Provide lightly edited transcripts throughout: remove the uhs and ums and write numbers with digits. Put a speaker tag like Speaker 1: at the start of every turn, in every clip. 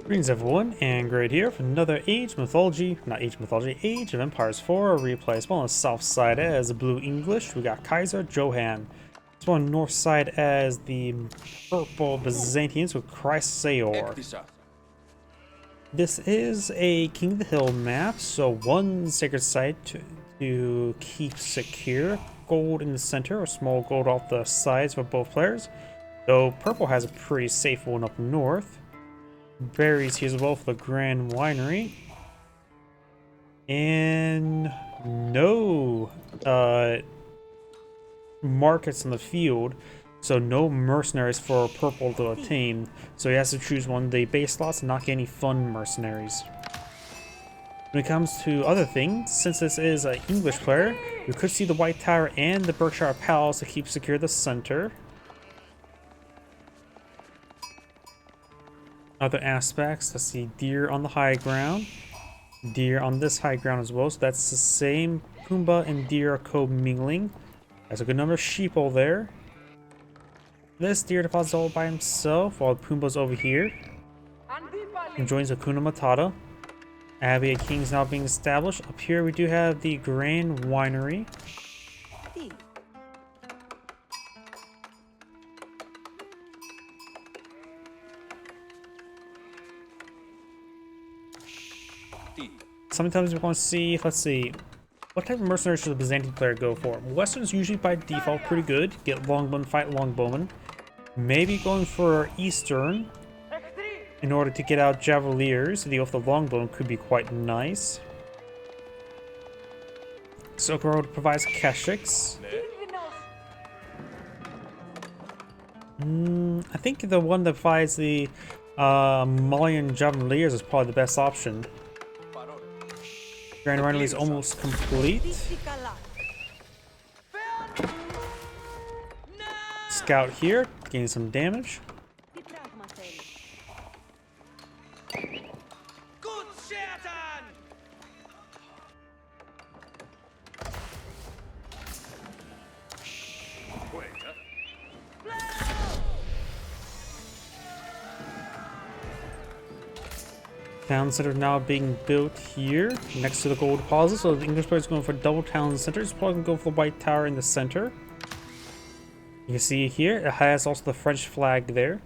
Speaker 1: Greetings everyone, and Great here for another Age of Empires 4 replay. As well on the south side as Blue English, we got Kaiser, Johan. As well on the north side as the purple Byzantines with Chrysaor. This is a King of the Hill map, so one sacred site to keep secure. Gold in the center, or small gold off the sides for both players. Though purple has a pretty safe one up north. Berries here as well for the Grand Winery. And no markets in the field, so no mercenaries for purple to attain. So he has to choose one of the base slots and not get any fun mercenaries. When it comes to other things, since this is an English player, we could see the White Tower and the Berkshire Palace to keep secure the center. Other aspects, let's see, deer on the high ground, deer on this high ground as well, so that's the same. Pumbaa and deer are co-mingling. There's a good number of sheeple there. This deer deposits all by himself while Pumbaa's over here and joins Hakuna Matata. Abbey of Kings now being established. Up here we do have the Grand Winery. Sometimes we want to see, let's see, what type of mercenaries should the Byzantine player go for? Westerns usually by default pretty good. Get longbowmen, fight longbowmen. Maybe going for Eastern in order to get out Javeliers to deal with the longbowmen could be quite nice. Silk Road provides Keshiks. I think the one that provides the Malian Javeliers is probably the best option. Grand Winery is almost complete. Scout here, gain some damage. Town center now being built here next to the gold deposit, so the English player is going for double town center. It's probably going to go for the White Tower in the center. You can see here it has also the French flag there.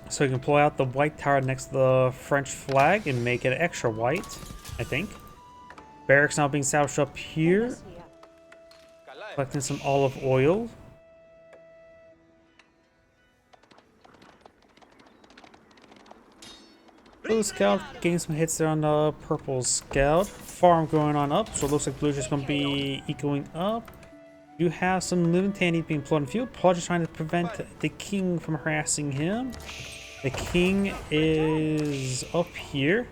Speaker 1: So you can pull out the White Tower next to the French flag and make it extra white, I think. Barracks now being established up here. Collecting some olive oil. Blue Scout getting some hits there on the Purple Scout. Farm going on up, so it looks like Blue is going to be ecoing up. You have some Byzantines being put on the field. Paul just trying to prevent the King from harassing him. The King is up here.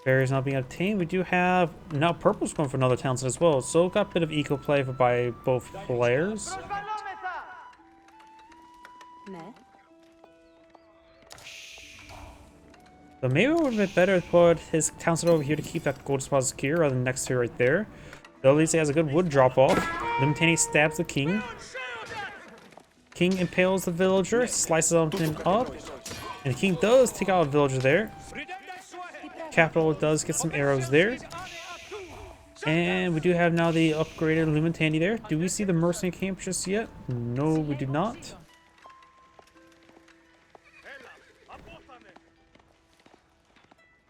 Speaker 1: Berries not being obtained. We do have now purple's going for another town as well, so got a bit of eco play by both players. So maybe it would have been better to put his town over here to keep that gold spot secure rather than next to right there. Though at least he has a good wood drop off. Byzantines stabs the king. King impales the villager, slices him up, and the king does take out a villager there. Capital does get some arrows there. And we do have now the upgraded Lumentani there. Do we see the mercenary camp just yet? No, we do not.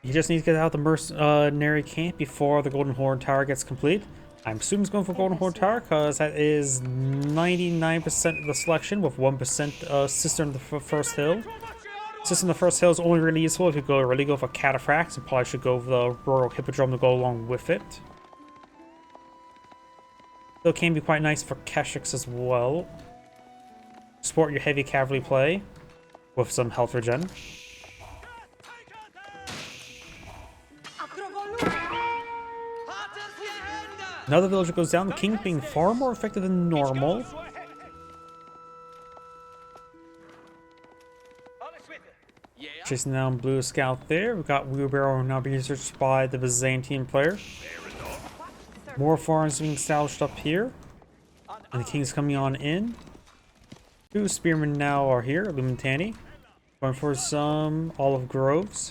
Speaker 1: You just need to get out the mercenary camp before the Golden Horn Tower gets complete. I'm assuming it's going for Golden Horn Tower because that is 99% of the selection with 1% Sister in the first hill. Since in the first hill is only really useful if you really go for cataphracts, and probably should go for the Royal Hippodrome to go along with it. Though it can be quite nice for Keshiks as well. Support your heavy cavalry play with some health regen. Another villager goes down, the king being far more effective than normal. Chasing down blue scout there. We've got wheelbarrow now being researched by the Byzantine player. More farms being established up here. And the king's coming on in. 2 spearmen now are here, Lumentani. Going for some olive groves.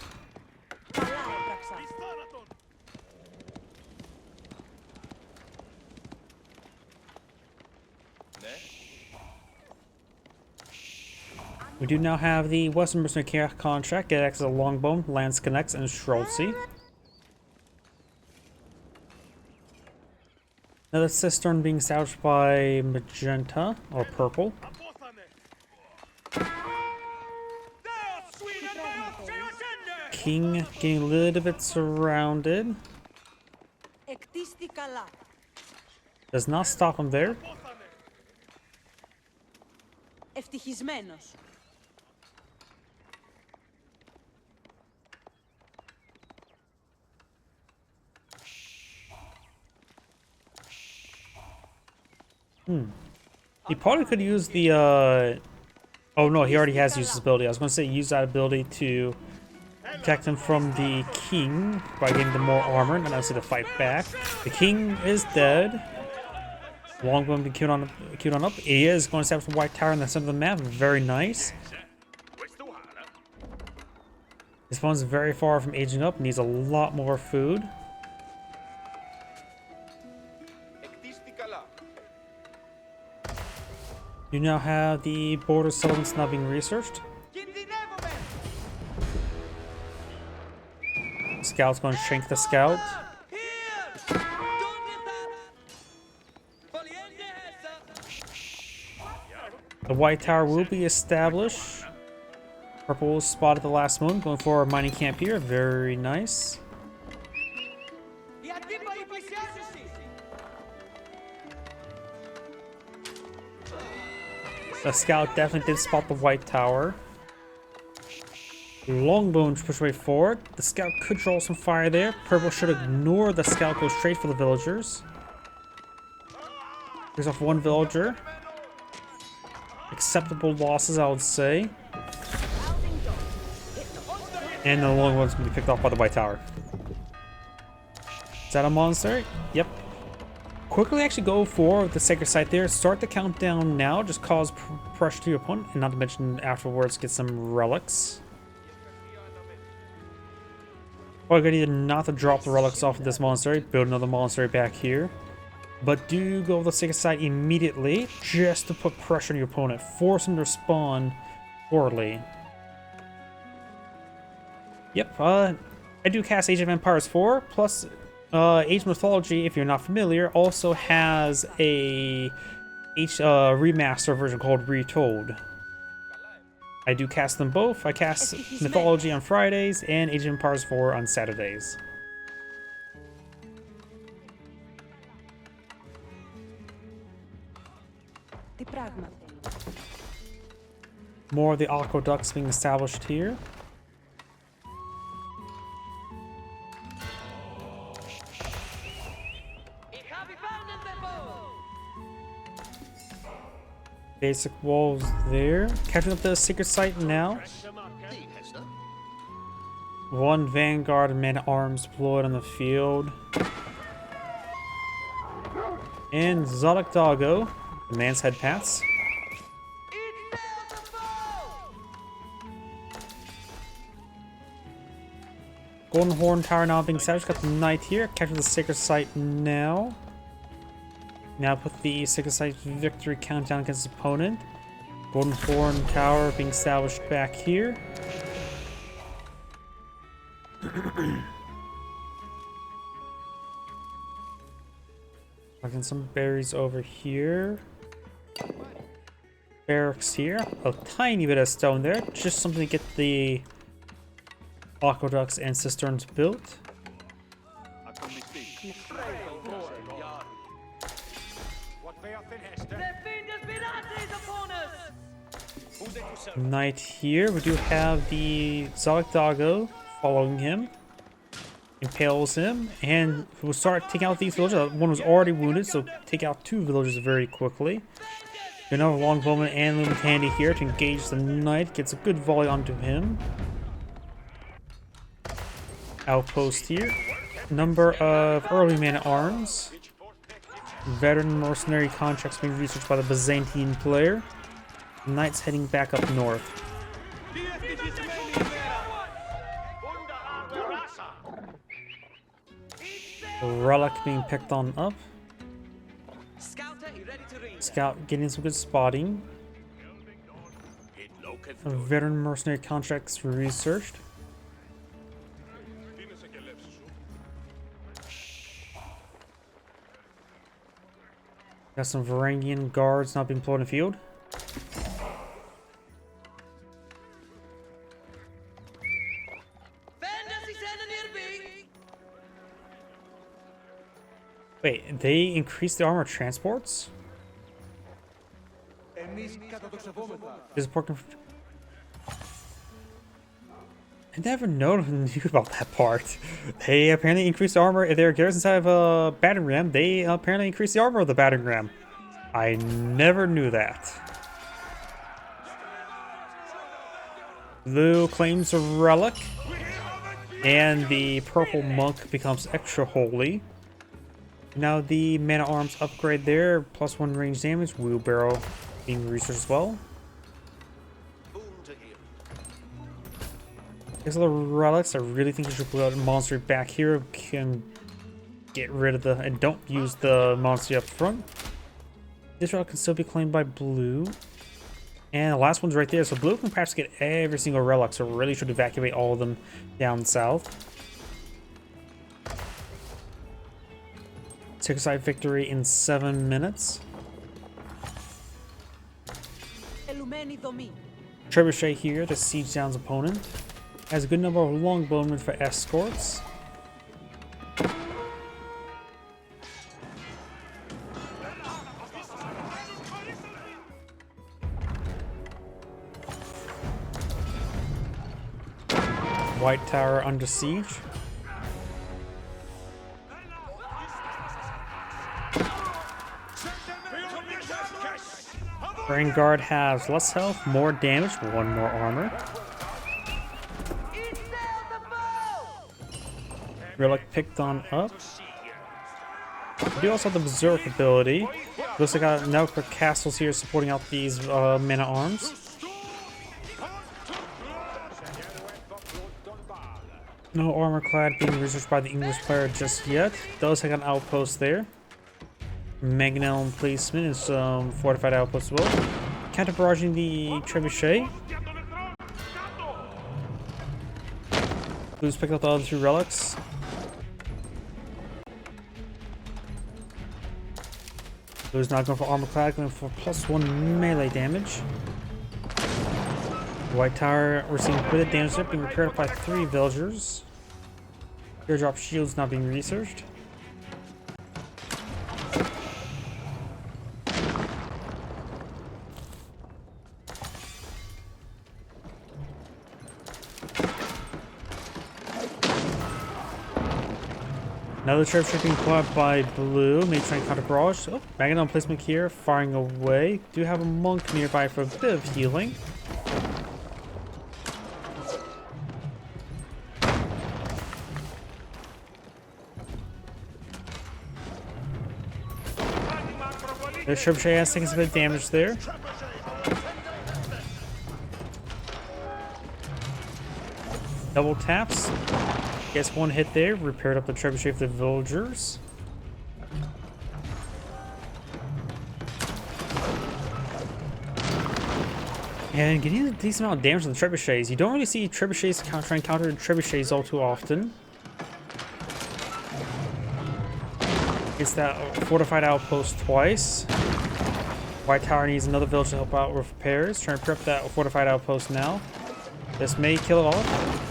Speaker 1: We do now have the Western Mercenary contract. Get access to Longbow, Lance Connects, and Schroelsey. Another cistern being established by magenta or purple. King getting a little bit surrounded. Does not stop him there. He probably could use the, oh no, he already has used his ability. I was going to say use that ability to protect him from the king by getting them more armor, and obviously to fight back. The king is dead. Longbow being queued on up. He is going to establish a white tower in the center of the map. Very nice. His opponent's very far from aging up. Needs a lot more food. You now have the border settlements now being researched. Scout's going to shrink the scout. The white tower will be established. Purple will spot at the last moment, going for a mining camp here. Very nice. The scout definitely did spot the white tower. Longbones push way forward. The scout could draw some fire there. Purple should ignore the scout, go straight for the villagers. There's off 1 villager. Acceptable losses, I would say. And the longbone's gonna be picked off by the white tower. Is that a monster? Yep. Quickly actually go for the sacred site there. Start the countdown now. Just cause pressure to your opponent. And not to mention afterwards get some relics. Well, good idea not to drop the relics off of this monastery. Build another monastery back here. But do go to the sacred site immediately. Just to put pressure on your opponent. Force him to respond poorly. Yep, I do cast Age of Empires 4. Plus... Age of Mythology, if you're not familiar, also has a remaster version called Retold. I do cast them both. I cast Mythology on Fridays and Age of Empires 4 on Saturdays. More of the aqueducts being established here. Basic walls there. Catching up to the secret site now. 1 vanguard and man-at-arms deployed on the field. And Zodok Doggo, the man's head paths. Golden Horn Tower now being established. Got the knight here. Capture the sacred site now. Now put the sacred site victory countdown against his opponent. Golden Horn Tower being established back here. Looking some berries over here. Barracks here. A tiny bit of stone there. Just something to get the aqueducts and cisterns built. Knight here. We do have the Zodok Doggo following him. Impales him. And we'll start taking out these villagers. One was already wounded, so take out 2 villagers very quickly. Another longbowman and Lumentani here to engage the knight. Gets a good volley onto him. outpost here. Number of early man-at-arms. Veteran mercenary contracts being researched by the Byzantine player. Knights heading back up north. Relic being picked on up. Scout getting some good spotting. Veteran mercenary contracts researched. Got some Varangian guards not being employed in the field. Wait, they increased the armor transports? Is important. I never knew about that part. They apparently increased the armor. If they're garrisons inside of a battering ram, they apparently increased the armor of the battering ram. I never knew that. Blue claims a relic, and the purple monk becomes extra holy. Now the man-at-arms upgrade there, +1 range damage, wheelbarrow being researched as well. These are the relics. I really think you should put out a monster back here. Can get rid of the and don't use the monster up front. This relic can still be claimed by blue. And the last one's right there. So blue can perhaps get every single relic. So really should evacuate all of them down south. 6-side victory in 7 minutes. Trebuchet here to siege down his opponent. Has a good number of longbowmen for escorts. White Tower under siege. Vanguard has less health, more damage, 1 more armor. Relic picked on up. We do also have the Berserk ability. Looks like I got network castles here supporting out these men-at-arms. No armor clad being researched by the English player just yet. Does have an outpost there. Mangonel emplacement is fortified outpost as well. Counter barraging the trebuchet. Blue's picked up the other 2 relics. Blue's not going for armor clad, going for +1 melee damage. White Tower receiving a bit of damage there, being repaired by 3 villagers. Airdrop shields not being researched. Another trebuchet being caught by blue. Maybe trying to counter barrage. Oh, Magnon placement here, firing away. Do have a monk nearby for a bit of healing. The trebuchet has taken some bit of damage there. Double taps. Gets 1 hit there. Repaired up the trebuchet of the villagers. And getting a decent amount of damage on the trebuchets. You don't really see trebuchets try and counter trebuchets all too often. Gets that fortified outpost twice. White Tower needs another village to help out with repairs. Trying to prep that fortified outpost now. This may kill it off.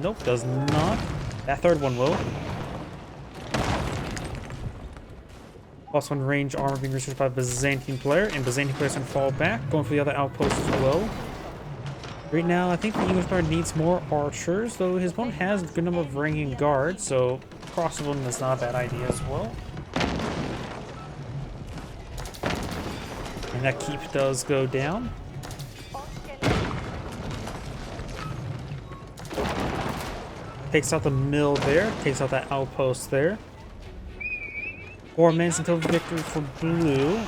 Speaker 1: Nope, does not. That 3rd one will. +1 range armor being researched by the Byzantine player, and Byzantine players can fall back, going for the other outposts as well. Right now, I think the English player needs more archers, though his opponent has a good number of Varangian guards, so crossbowmen is not a bad idea as well. And that keep does go down. Takes out the mill there. Takes out that outpost there. 4 minutes until victory for blue.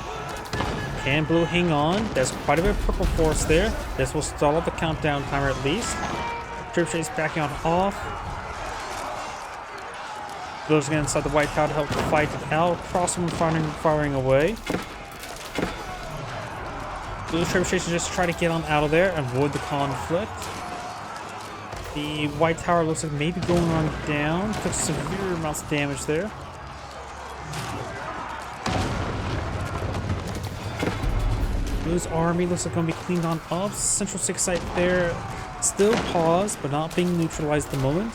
Speaker 1: Can blue hang on? There's quite a bit of purple force there. This will stall up the countdown timer at least. Trebuchet's backing on off. Blue's getting inside the white tower to help fight it out. Crossman firing away. Blue's trebuchets just try to get on out of there and avoid the conflict. The white tower looks like maybe going on down. Took severe amounts of damage there. Blue's army looks like going to be cleaned on up. Central 6 site there. Still paused, but not being neutralized at the moment.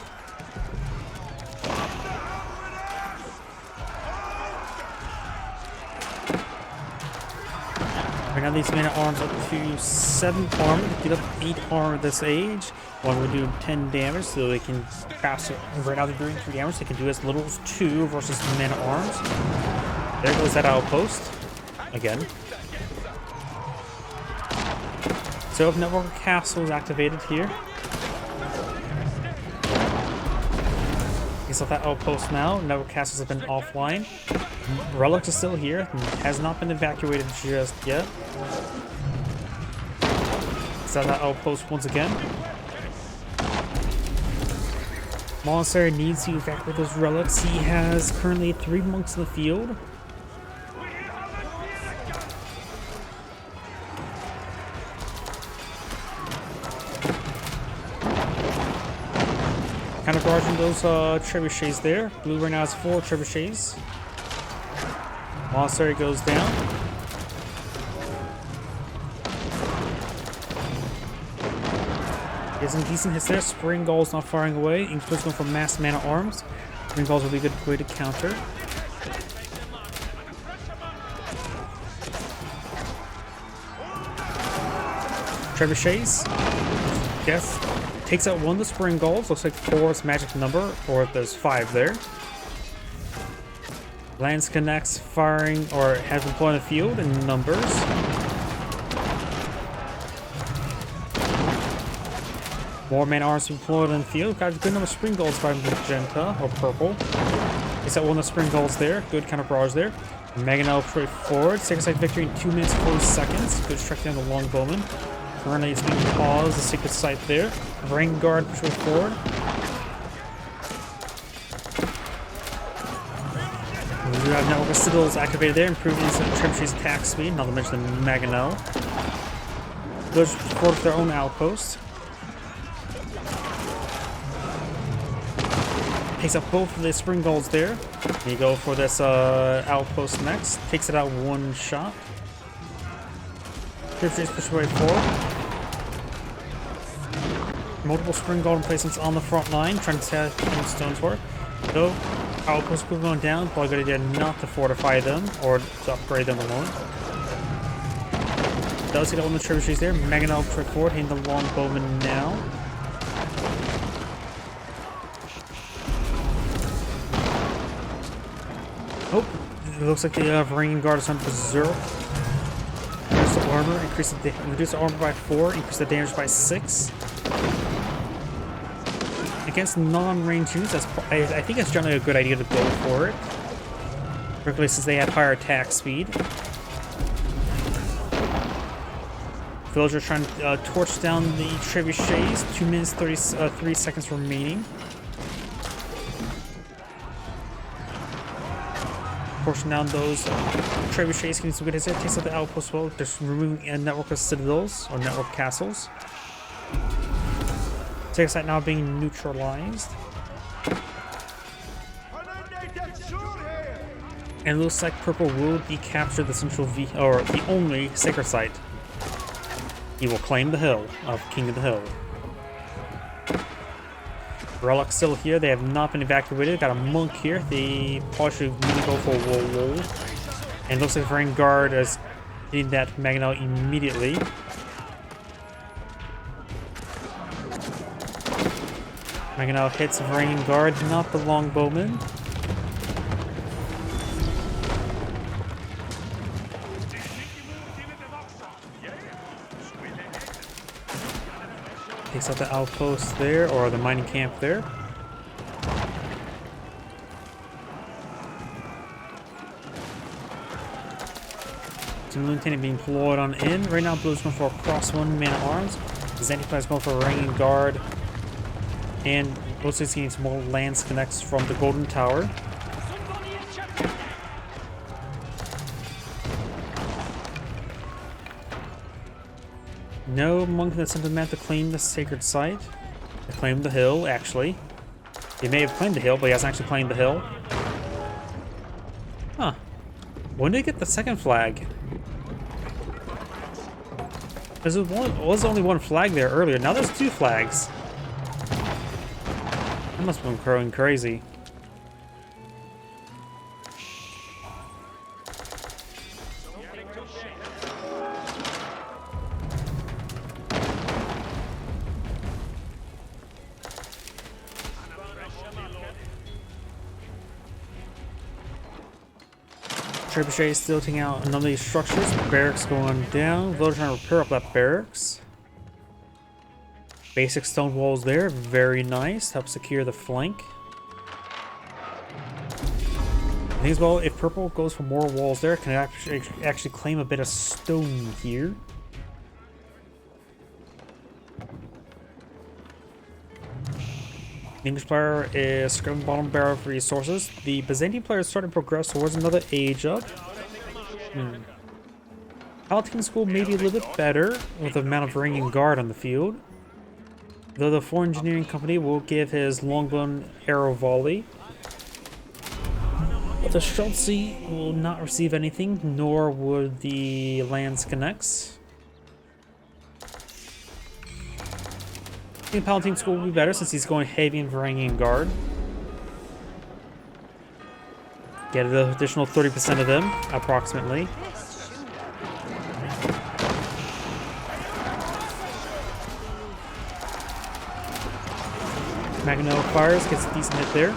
Speaker 1: Right now these men at arms up to 7 armor. Get up 8 armor at this age. One will do 10 damage, so they can pass it. Right now they're doing 3 damage. They can do as little as 2 versus the men at arms. There goes that outpost. Again. So if Network Castle is activated here. You saw that outpost now. Network Castles have been offline. Relics is still here. Has not been evacuated just yet. Saw that outpost once again. Monastery needs to evacuate those relics. He has currently 3 monks in the field. Kind of barging those trebuchets there. Blue right now has 4 trebuchets. Monastery goes down. He has some decent hits there. Spring Gull's not firing away. Inkflip's going for mass mana arms. Spring Gulls will be a good way to counter. Trebuchets. Yes. Takes out 1 of the Spring Gulls. Looks like 4 is magic number, or there's 5 there. Lance connects firing, or has been put in the field in numbers. More man arms deployed in the field. Got a good number of Spring Gulls by magenta, or purple. Takes out 1 of the Spring Gulls there. Good counter barrage there. Mangonel straight forward. Second side victory in 2 minutes 40 seconds. Good strike down the Longbowman. Currently it's being paused, the secret site there. Vanguard push forward. We have Network Citadels activated there, improving Trebuchet's attack speed, not to mention the Mangonel. Goes forward to their own outpost. Takes out both of the Spring Gulls there. You go for this outpost next. Takes it out 1 shot. Trebuchet's push way forward. Multiple Spring Gull emplacements on the front line, trying to tell how stones work. So, outposts going down, probably a good idea not to fortify them or to upgrade them alone. Does get all the trebuchets there. Mangonel straight forward, hitting the Longbowman now. Oh, it looks like the Vanguard is on Berserk. Reduce the armor, reduce the armor by 4, increase the damage by 6. Against non-range units, I think it's generally a good idea to go for it. Particularly since they have higher attack speed. Villagers trying to torch down the trebuchets. 2 minutes 33 seconds remaining. Torching down those trebuchets, getting some good hits there. Takes out the outpost well. Just removing a network of citadels or network castles. Second site now being neutralized. And it looks like purple will decapture the central or the only sacred site. He will claim the hill of King of the Hill. Relic's still here. They have not been evacuated. Got a monk here. They probably should really go for Wool. And it looks like Vanguard is hitting that Mangonel immediately. Mangonel hits Vanguard, not the Longbowman. Takes out the outpost there, or the mining camp there. Team Lieutenant being deployed on in. Right now, Blue's going for a cross one man at arms. Byzantine players going for a ringing guard. And mostly seeing some more lance connects from the Golden Tower. No monk that sent a man to claim the sacred site. To claim the hill, actually. He may have claimed the hill, but he hasn't actually claimed the hill. Huh. When did he get the second flag? Because there was only one flag there earlier. Now there's two flags. That must have been growing crazy. Trebuchet is still taking out another of these structures. Barracks going down. Village trying to repair up that barracks. Basic stone walls there. Very nice. Help secure the flank. I think as well, if purple goes for more walls there, can actually claim a bit of stone here. The English player is scrubbing bottom barrel for resources. The Byzantine player is starting to progress towards another age up. Palatine School may be a little bit better with the amount of ringing guard on the field. Though the Foreign Engineering Company will give his longbow arrow volley. But the Schultze will not receive anything, nor would the Lance Connects. I think Palatine School will be better since he's going heavy and Varangian Guard. Get an additional 30% of them, approximately. Magno fires, gets a decent hit there.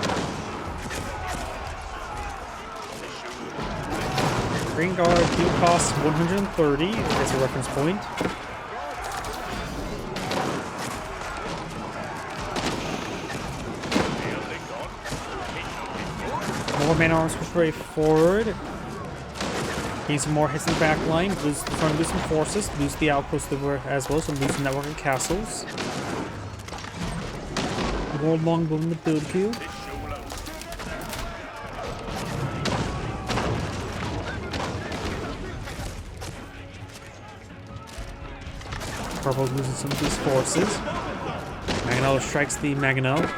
Speaker 1: Green Guard do cost 130 as a reference point. More man arms push way forward. Getting some more hits in the back line. Trying to lose some forces. Lose the outpost as well, so lose the network of castles. More longbow in the build queue. Purple's losing some of these forces. Mangonel strikes the Mangonel.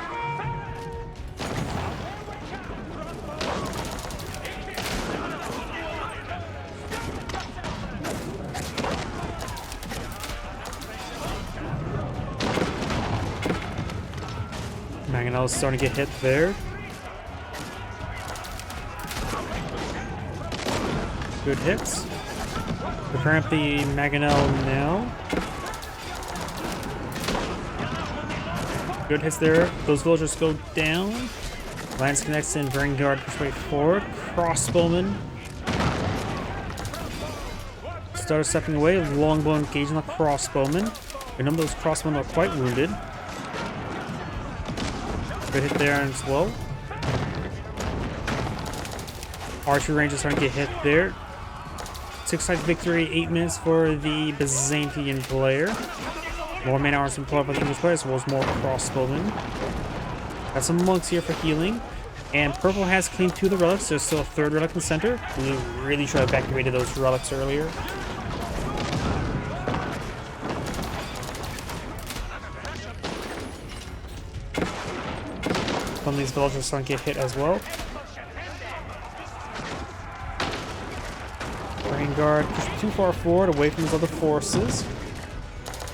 Speaker 1: Mangonel is starting to get hit there. Good hits. Preparing up the Mangonel now. Good hits there. Those villagers go down. Lance connects in. Vanguard push way forward. Crossbowman started stepping away. Longbow engaging the crossbowman. A number of those crossbowmen are quite wounded. Good hit there as well. Archery range is starting to get hit there. 6-side victory, 8 minutes for the Byzantine player. More man arms employed by the English player, as well as more crossbowmen. Got some monks here for healing. And purple has claimed 2 of the relics. There's still a 3rd relic in the center. We really should have evacuated those relics earlier. Some of these villagers are starting to get hit as well. Vanguard pushed too far forward, away from his other forces.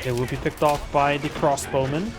Speaker 1: It will be picked off by the crossbowmen.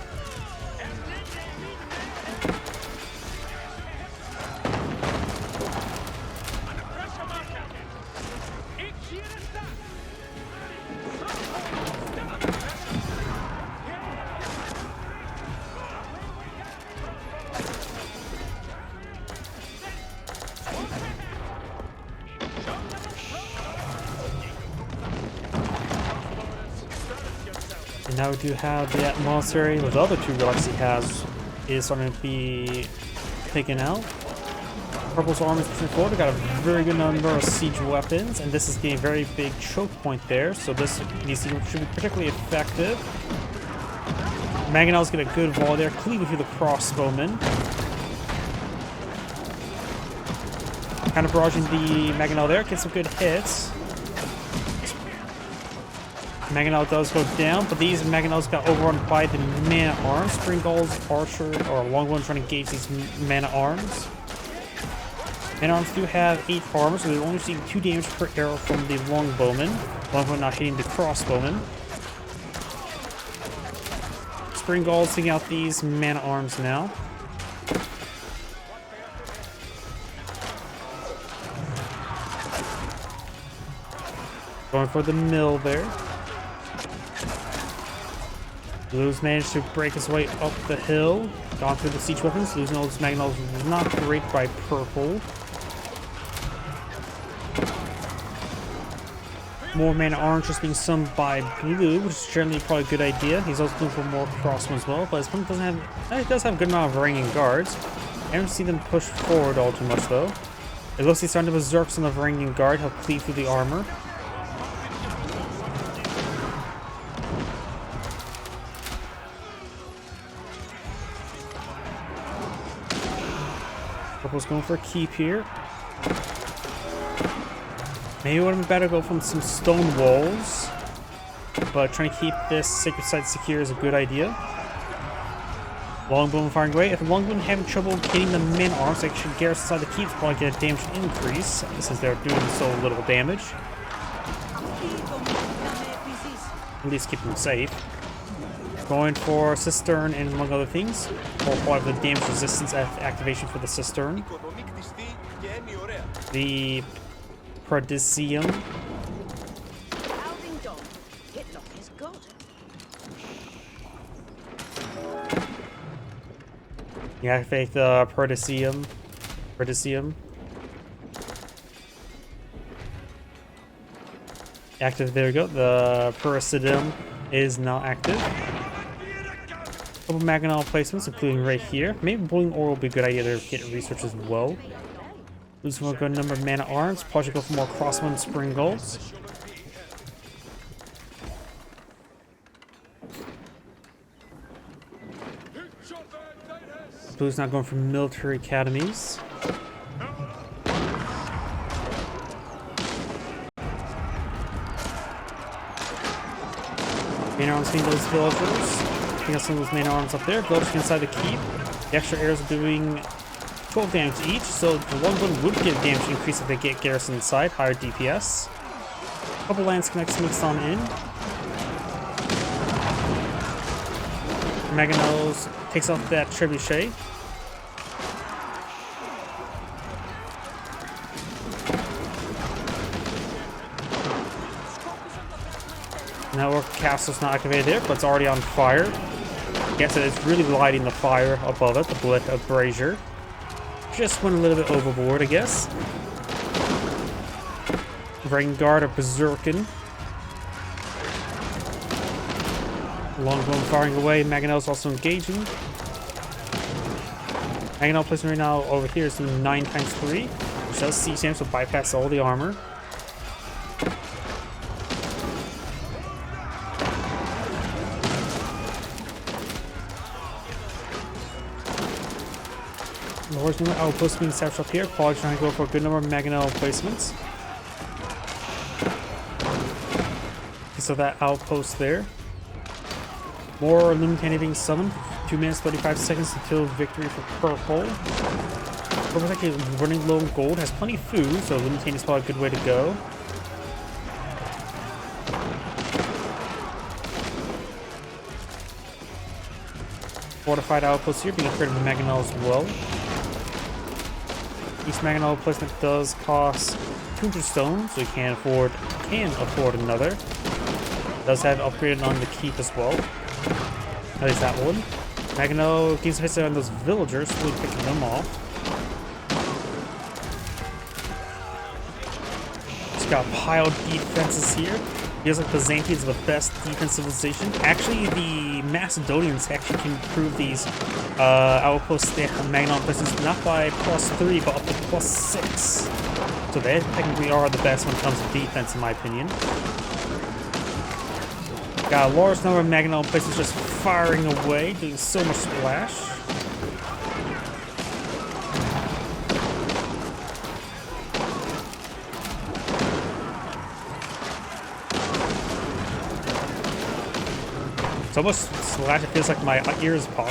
Speaker 1: And now we do have the monastery with the other 2 relics he has is starting to be taken out. Purple's army is pushing forward. They got a very good number of siege weapons, and this is getting a very big choke point there, so these should be particularly effective. Mangonel's get a good volley there, cleaving through the crossbowmen. Kind of barraging the Mangonel there, gets some good hits. Mangonel does go down, but these Mangonels got overrun by the man-at-arms. Springall's archer or longbow trying to engage these man-at-arms. Man-at-arms do have 8 armor, so they're only receiving 2 damage per arrow from the longbowman. Longbow not hitting the crossbowman. Springall's taking out these man-at-arms now. Going for the mill there. Blue's managed to break his way up the hill. Gone through the siege weapons. Losing all his Mangonels was not great by purple. More man-at-arms just being summoned by blue, which is generally probably a good idea. He's also looking for more crossmen as well, but his opponent doesn't have. He does have a good amount of Varangian guards. I don't see them push forward all too much though. It looks like he's starting to berserk on the Varangian guard. He'll cleave through the armor. Purple's going for a keep here. Maybe it would have been better to go from some stone walls, but trying to keep this sacred site secure is a good idea. Longbow firing away. If the longbow having trouble hitting the men-at-arms, they should garrison inside the keep, probably get a damage increase since they're doing so little damage. At least keep them safe. Going for Cistern and among other things. Or probably the damage resistance activation for the Cistern. The Prodicium. You activate the Prodicium. Active, there we go. The Puricidium is now active. Couple Mangonel placements, including right here. Maybe Boiling Ore will be a good idea to get research as well. Losing a good number of man-at-arms. Probably go for more crossbow spring golds. Blue's not going for military academies. Man-at-arms being those villagers. Picking up some of those man-at-arms up there. Villagers inside the keep. The extra arrows are doing 12 damage each, so the longbow would get a damage increase if they get garrison inside. Higher DPS. A couple lance connects mixed on in. Mangonels takes off that trebuchet. Network castle's not activated there, but it's already on fire. Guess it is really lighting the fire above it, the bullet of brazier. Just went a little bit overboard, I guess. Vanguard are berserking. Longbow firing away. Mangonel's also engaging. Mangonel placement right now over here is 9x3, which does siege damage, so bypass all the armor. Lord's new outpost being set up here. Probably trying to go for a good number of Mangonel placements. So that outpost there. More Illuminati being summoned. 2 minutes 35 seconds until victory for purple. Purple's actually running low on gold, has plenty of food, so Illuminati is probably a good way to go. Fortified outpost here being upgraded with Mangonel as well. Each Mangonel placement does cost 200 stone, so you can afford another. Does have upgraded on the keep as well. At least that one. Mangonel keeps hitting on those villagers, really picking them off. Just got piled defenses here. Feels like Byzantines are the best defense civilization. Actually, the Macedonians actually can improve these outposts, the Magnon places, not by +3, but up to +6. So they technically are the best when it comes to defense, in my opinion. Got a large number of Magnon places just firing away, doing so much splash. So much slash, it feels like my ears pop.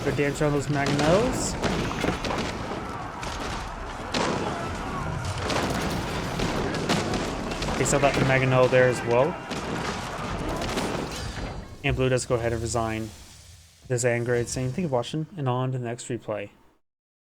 Speaker 1: Good damage on those Magnos. They still got the Magno there as well. And blue does go ahead and resign this Angrade, saying thank you for watching, and on to the next replay.